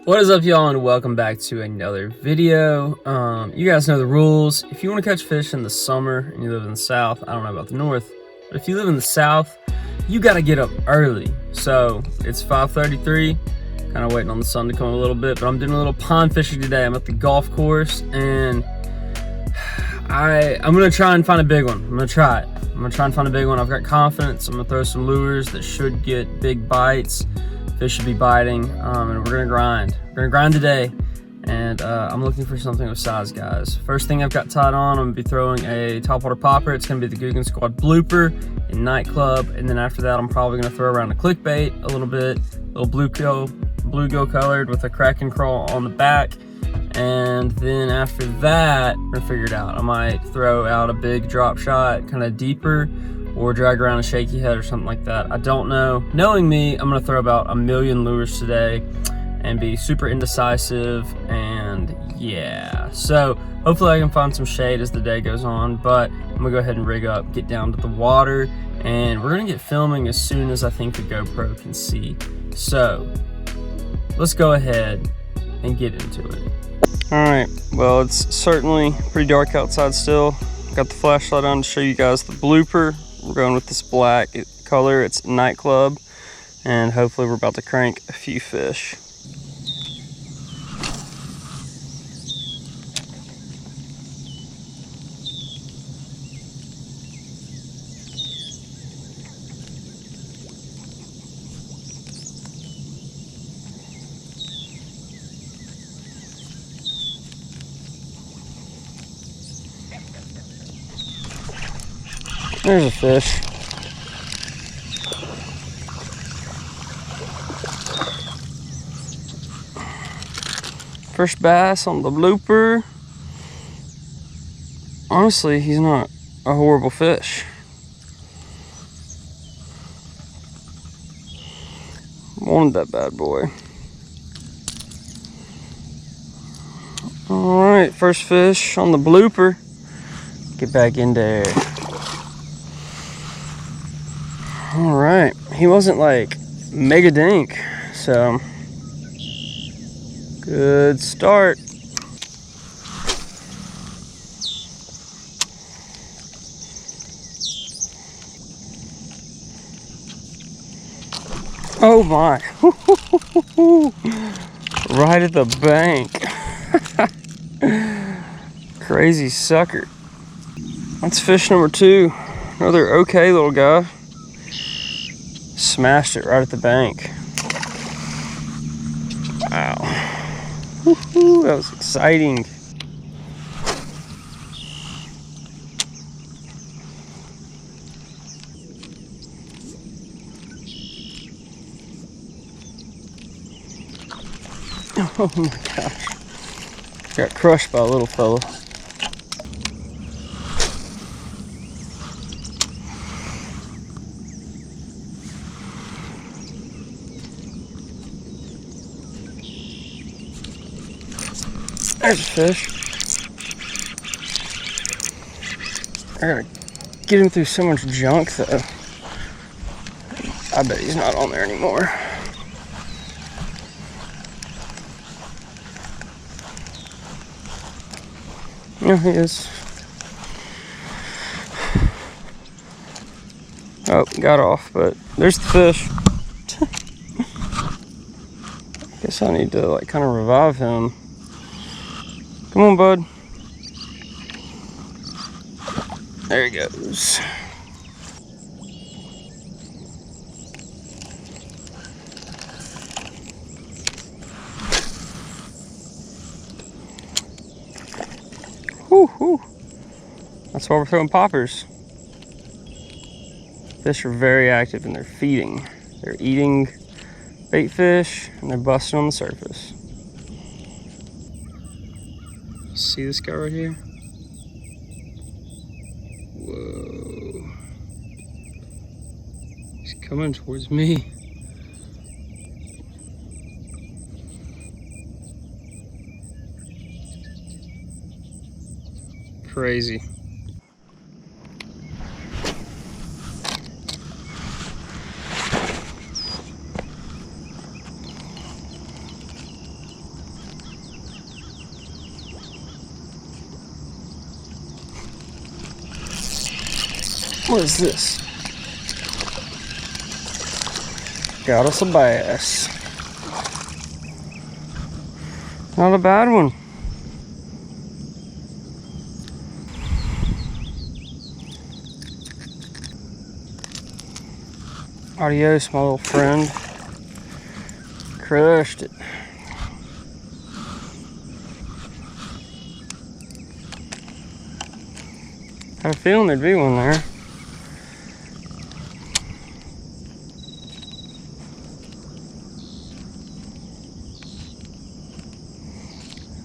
What is up, y'all, and welcome back to another video. You guys know the rules. If you want to catch fish in the summer and you live in the south, I don't know about the north, but if you live in the south, you got to get up early. So it's 5:33, kind of waiting on the sun to come a little bit, but I'm doing a little pond fishing today. I'm at the golf course, and I'm gonna try and find a big one. I'm gonna try and find a big one. I've got confidence. I'm gonna throw some lures that should get big bites. Fish should be biting, and we're gonna grind. We're gonna grind today, and I'm looking for something with size, guys. First thing I've got tied on, I'm gonna be throwing a topwater popper. It's gonna be the Googan Squad blooper in Nightclub, and then after that, I'm probably gonna throw around a clickbait a little bit, a little bluegill colored with a Kraken crawl on the back. And then after that, we're gonna figure it out. I might throw out a big drop shot, kind of deeper, or drag around a shaky head or something like that. I don't know. Knowing me, I'm gonna throw about 1,000,000 lures today and be super indecisive, and yeah. So hopefully I can find some shade as the day goes on, but I'm gonna go ahead and rig up, get down to the water, and we're gonna get filming as soon as I think the GoPro can see. So let's go ahead and get into it. All right, well, it's certainly pretty dark outside still. Got the flashlight on to show you guys the blooper. We're going with this black color. It's Nightclub, and hopefully we're about to crank a few fish. There's a fish. First bass on the blooper. Honestly, he's not a horrible fish. Wanted that bad boy. All right, first fish on the blooper. Get back in there. All right, he wasn't like mega dink, so good start. Oh my, right at the bank. Crazy sucker. That's fish number 2, another okay little guy. Smashed it right at the bank. Wow. Woohoo, that was exciting. Oh my gosh. Got crushed by a little fella. There's a fish. I gotta get him through so much junk though. I bet he's not on there anymore. Yeah, he is. Oh, got off, but there's the fish. Guess I need to like kind of revive him. Come on, bud. There he goes. Whoo. That's why we're throwing poppers. Fish are very active and they're feeding. They're eating bait fish and they're busting on the surface. See this guy right here? Whoa. He's coming towards me. Crazy. What is this? Got us a bass. Not a bad one. Adios, my little friend. Crushed it. Had a feeling there'd be one there.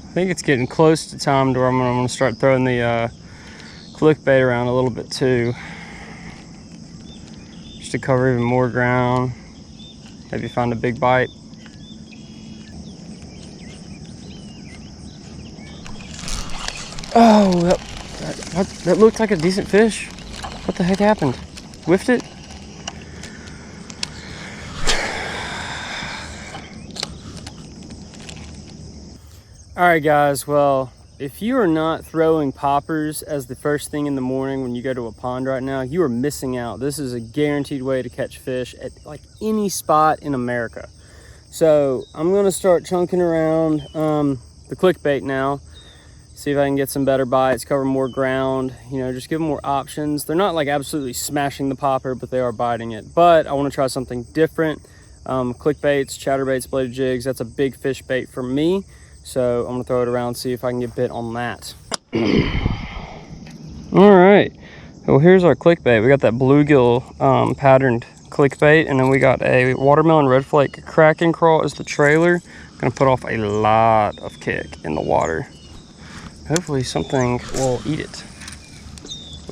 I think it's getting close to time to where I'm gonna start throwing the clickbait around a little bit too, just to cover even more ground. Maybe find a big bite. Oh, that looked like a decent fish. What the heck happened? Whiffed it? All right, guys. Well, if you are not throwing poppers as the first thing in the morning when you go to a pond right now, you are missing out. This is a guaranteed way to catch fish at like any spot in America. So I'm gonna start chunking around the clickbait now. See if I can get some better bites, cover more ground, you know, just give them more options. They're not like absolutely smashing the popper, but they are biting it. But I want to try something different. Clickbaits, chatterbaits, bladed jigs, that's a big fish bait for me. So I'm gonna throw it around, see if I can get bit on that. All right, well, here's our clickbait. We got that bluegill patterned clickbait, and then we got a watermelon red flake Kraken crawl as the trailer. Gonna put off a lot of kick in the water. Hopefully something will eat it.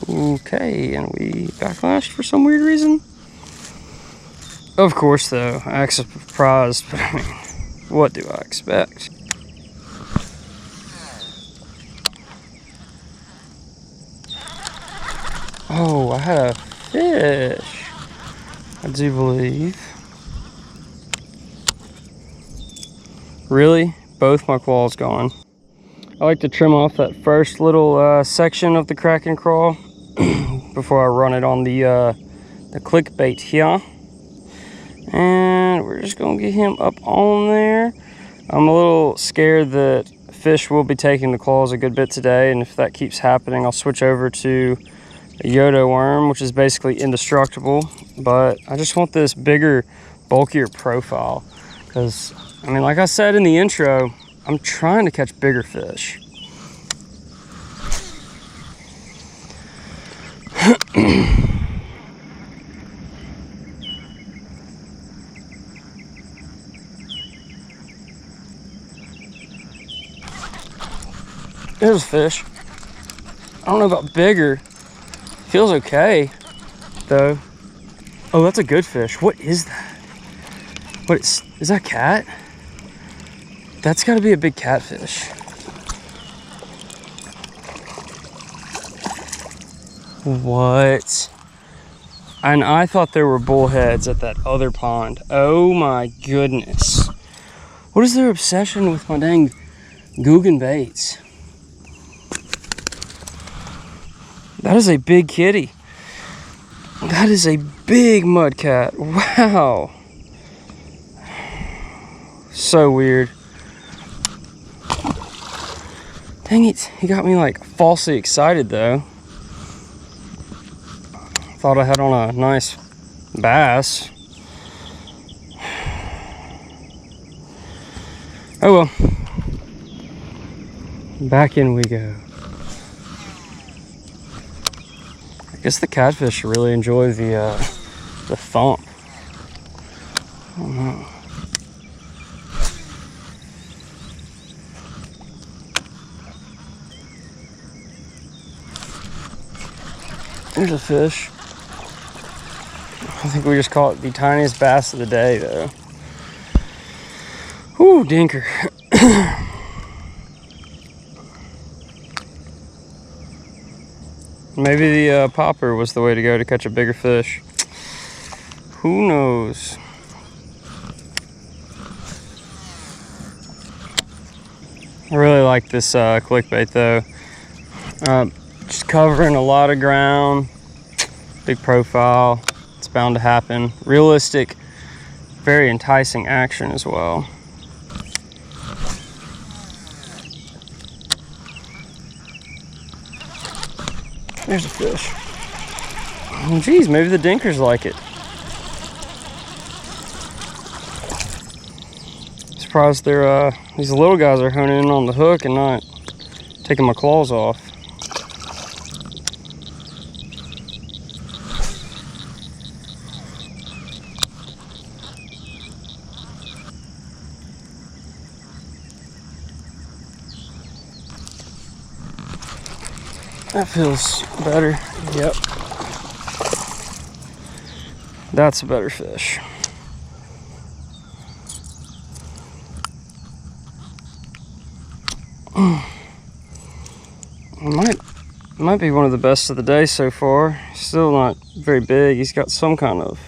Okay, and we backlashed for some weird reason. Of course, though, I accept surprised, but I mean, what do I expect? Oh, I had a fish, I do believe. Really? Both my claws gone. I like to trim off that first little section of the Kraken crawl before I run it on the clickbait here. And we're just gonna get him up on there. I'm a little scared that fish will be taking the claws a good bit today, and if that keeps happening, I'll switch over to a Yodo worm, which is basically indestructible. But I just want this bigger, bulkier profile, because I mean, like I said in the intro, I'm trying to catch bigger fish. There's a fish. I don't know about bigger. Feels okay, though. Oh, that's a good fish. What is that? What is that cat? That's got to be a big catfish. What? And I thought there were bullheads at that other pond. Oh my goodness. What is their obsession with my dang Googan baits? That is a big kitty. That is a big mudcat. Wow. So weird. Dang it, he got me like falsely excited though. Thought I had on a nice bass. Oh well. Back in we go. I guess the catfish really enjoy the thump. I don't know. There's a fish. I think we just caught the tiniest bass of the day, though. Ooh, dinker. Maybe the popper was the way to go to catch a bigger fish. Who knows? I really like this clickbait, though. Just covering a lot of ground. big profile. It's bound to happen. Realistic, very enticing action as well. There's a fish. Oh, geez, maybe the dinkers like it. Surprised they're these little guys are honing in on the hook and not taking my claws off. That feels better. Yep. That's a better fish. Might be one of the best of the day so far. Still not very big. He's got some kind of...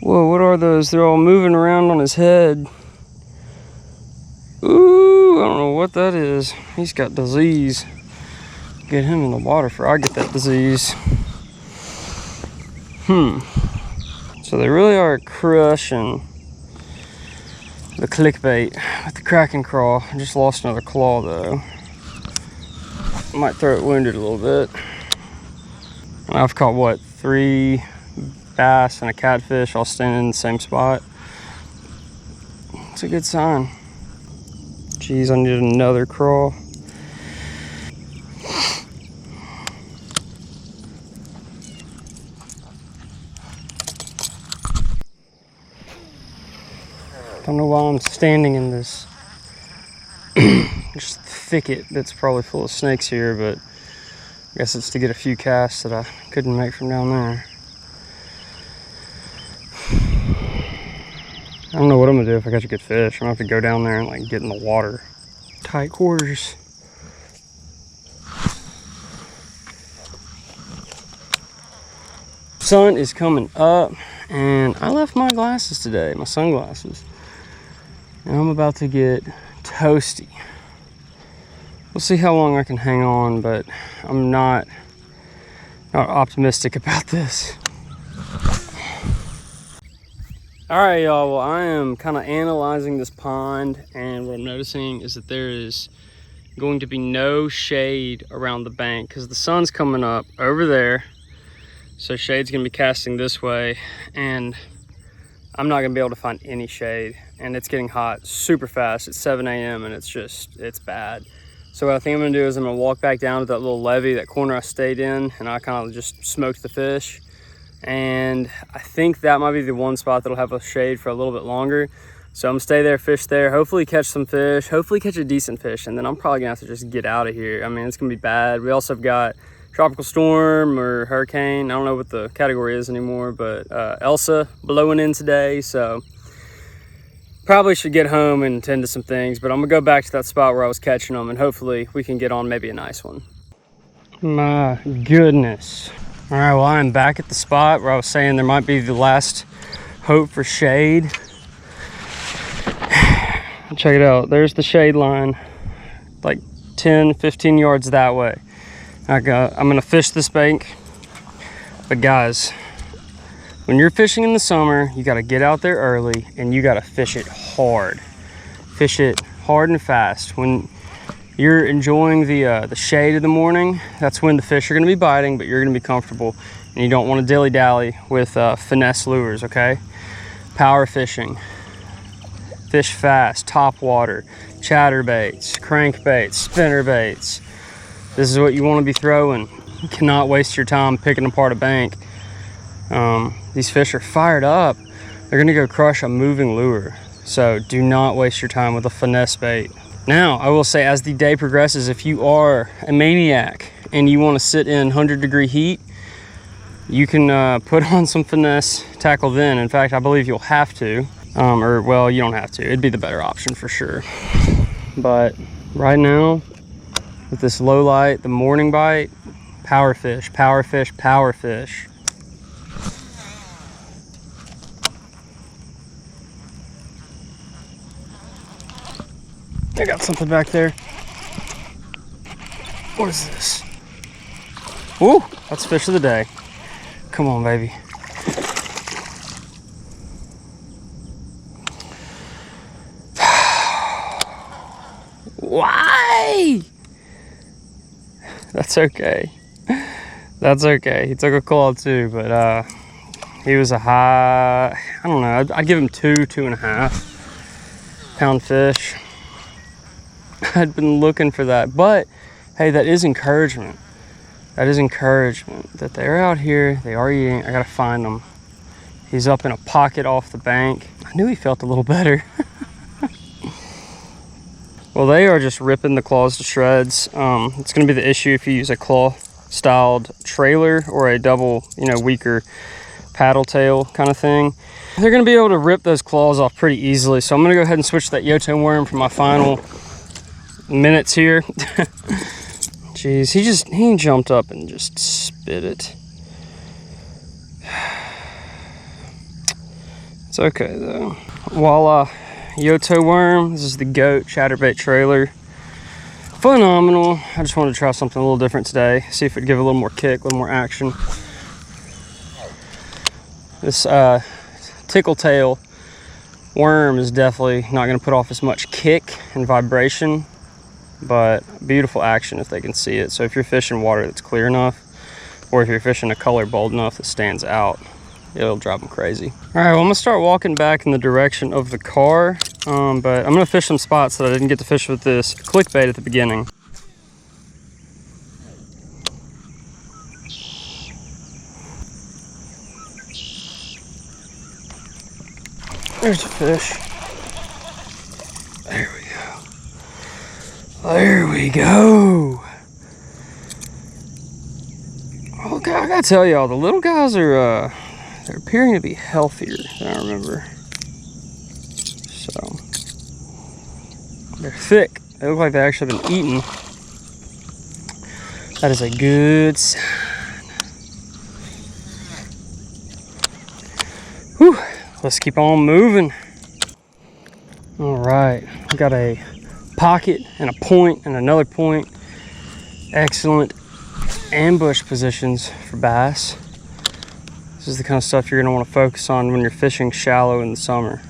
Whoa, what are those? They're all moving around on his head. Ooh, I don't know what that is. He's got disease. Get him in the water before I get that disease. So they really are crushing the clickbait with the Kraken crawl. I just lost another claw though. Might throw it wounded a little bit. And I've caught what, 3 bass and a catfish all standing in the same spot. It's a good sign. Geez, I need another crawl. Don't know why I'm standing in this just thicket that's probably full of snakes here, but I guess it's to get a few casts that I couldn't make from down there. I don't know what I'm gonna do if I catch a good fish. I'm gonna have to go down there and like get in the water. Tight quarters. Sun is coming up and I left my glasses today, my sunglasses. And I'm about to get toasty. We'll see how long I can hang on, but I'm not optimistic about this. All right, y'all, well, I am kind of analyzing this pond, and what I'm noticing is that there is going to be no shade around the bank because the sun's coming up over there. So shade's gonna be casting this way, and I'm not gonna be able to find any shade, and it's getting hot super fast. It's 7 a.m. and it's bad. So what I think I'm gonna do is I'm gonna walk back down to that little levee, that corner I stayed in, and I kind of just smoked the fish. And I think that might be the one spot that'll have a shade for a little bit longer. So I'm gonna stay there, fish there, hopefully catch some fish, hopefully catch a decent fish, and then I'm probably gonna have to just get out of here. I mean, it's gonna be bad. We also have got tropical storm or hurricane. I don't know what the category is anymore, but Elsa blowing in today. So probably should get home and tend to some things, but I'm gonna go back to that spot where I was catching them and hopefully we can get on maybe a nice one. My goodness. All right, well, I'm back at the spot where I was saying there might be the last hope for shade. Check it out. There's the shade line, like 10, 15 yards that way. I'm gonna fish this bank, but guys, when you're fishing in the summer, you gotta get out there early and you gotta fish it hard. Fish it hard and fast. When you're enjoying the shade of the morning, that's when the fish are gonna be biting, but you're gonna be comfortable, and you don't wanna dilly-dally with finesse lures, okay? Power fishing. Fish fast, top water, chatterbaits, crankbaits, spinnerbaits. This is what you want to be throwing. You cannot waste your time picking apart a bank. These fish are fired up. They're gonna go crush a moving lure. So do not waste your time with a finesse bait. Now, I will say, as the day progresses, if you are a maniac and you want to sit in 100-degree heat, you can put on some finesse tackle then. In fact, I believe you'll have to. Or, well, you don't have to. It'd be the better option for sure. But right now, with this low light, the morning bite, power fish, power fish, power fish. I got something back there. What is this? Ooh, that's fish of the day. Come on, baby. Why? That's okay. That's okay. He took a claw too, but he was a high, I don't know, I'd give him 2.5 pound fish. I'd been looking for that, but hey, that is encouragement. That is encouragement that they're out here, they are eating. I gotta find them. He's up in a pocket off the bank. I knew he felt a little better. Well, they are just ripping the claws to shreds. It's gonna be the issue if you use a claw styled trailer or a double, weaker paddle tail kind of thing. They're gonna be able to rip those claws off pretty easily. So I'm gonna go ahead and switch that Yoto worm for my final minutes here. Jeez, he jumped up and just spit it. It's okay though. Voila, Yoto worm. This is the GOAT chatterbait trailer. Phenomenal. I just wanted to try something a little different today. See if it'd give a little more kick, a little more action. This tickle tail worm is definitely not going to put off as much kick and vibration, but beautiful action if they can see it. So if you're fishing water that's clear enough, or if you're fishing a color bold enough that stands out, it'll drive them crazy. All right, well, I'm gonna start walking back in the direction of the car, but I'm gonna fish some spots that I didn't get to fish with this clickbait at the beginning. There's a fish. There we go. There we go. Okay, I gotta tell y'all, the little guys are they're appearing to be healthier than I remember. So they're thick. They look like they've actually been eaten. That is a good sign. Whew. Let's keep on moving. All right, we got a pocket and a point and another point. Excellent ambush positions for bass. This is the kind of stuff you're gonna want to focus on when you're fishing shallow in the summer.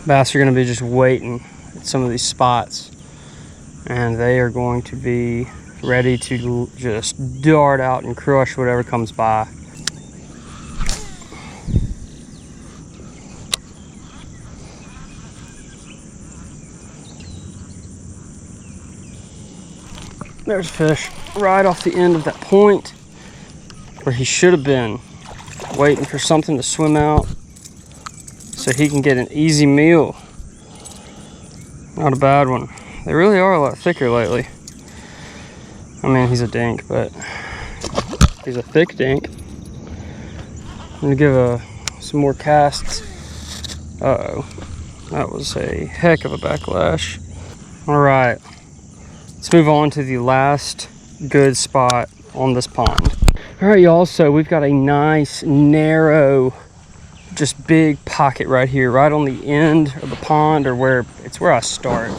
Bass are gonna be just waiting at some of these spots, and they are going to be ready to just dart out and crush whatever comes by. There's a fish right off the end of that point where he should have been, waiting for something to swim out so he can get an easy meal. Not a bad one. They really are a lot thicker lately. I mean, he's a dink, but he's a thick dink. I'm gonna give some more casts. Uh-oh, that was a heck of a backlash. All right. Let's move on to the last good spot on this pond. All right, y'all, so we've got a nice, narrow, just big pocket right here, right on the end of the pond, or where I start.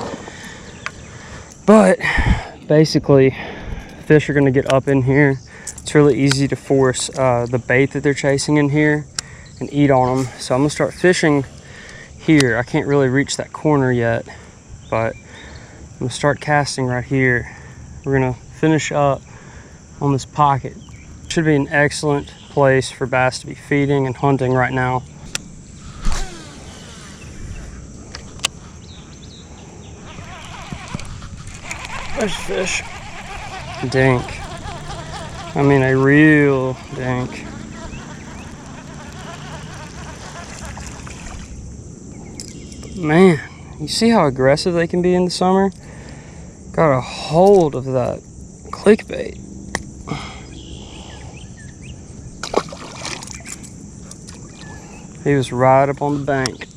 But basically, fish are gonna get up in here. It's really easy to force the bait that they're chasing in here and eat on them. So I'm gonna start fishing here. I can't really reach that corner yet, but I'm gonna start casting right here. We're gonna finish up on this pocket. Should be an excellent place for bass to be feeding and hunting right now. There's a fish. Dink. I mean, a real dink. But man, you see how aggressive they can be in the summer? Got a hold of that clickbait. He was right up on the bank,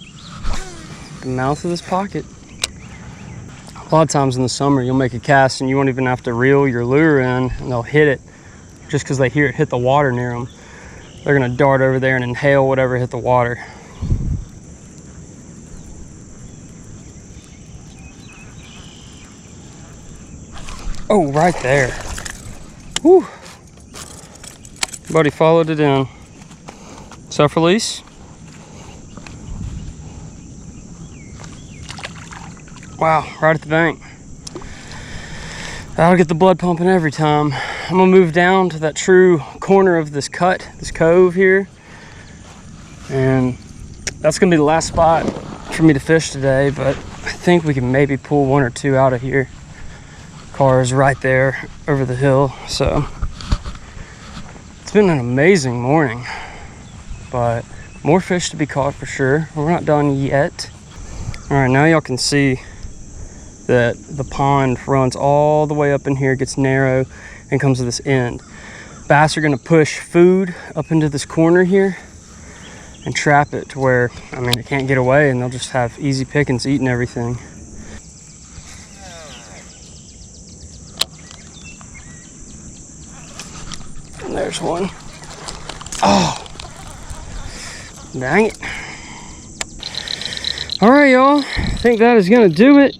the mouth of this pocket. A lot of times in the summer, you'll make a cast and you won't even have to reel your lure in, and they'll hit it just because they hear it hit the water near them. They're gonna dart over there and inhale whatever hit the water. Oh, right there. Whew. Buddy followed it in. Self-release. Wow, right at the bank. That'll get the blood pumping every time. I'm gonna move down to that true corner of this cut, this cove here. And that's gonna be the last spot for me to fish today, but I think we can maybe pull 1 or 2 out of here. Car's right there over the hill. So it's been an amazing morning, but more fish to be caught for sure. We're not done yet. All right, now y'all can see that the pond runs all the way up in here, gets narrow, and comes to this end. Bass are gonna push food up into this corner here and trap it to where, I mean, it can't get away, and they'll just have easy pickings eating everything. And there's one. Oh, dang it. All right, y'all, I think that is gonna do it.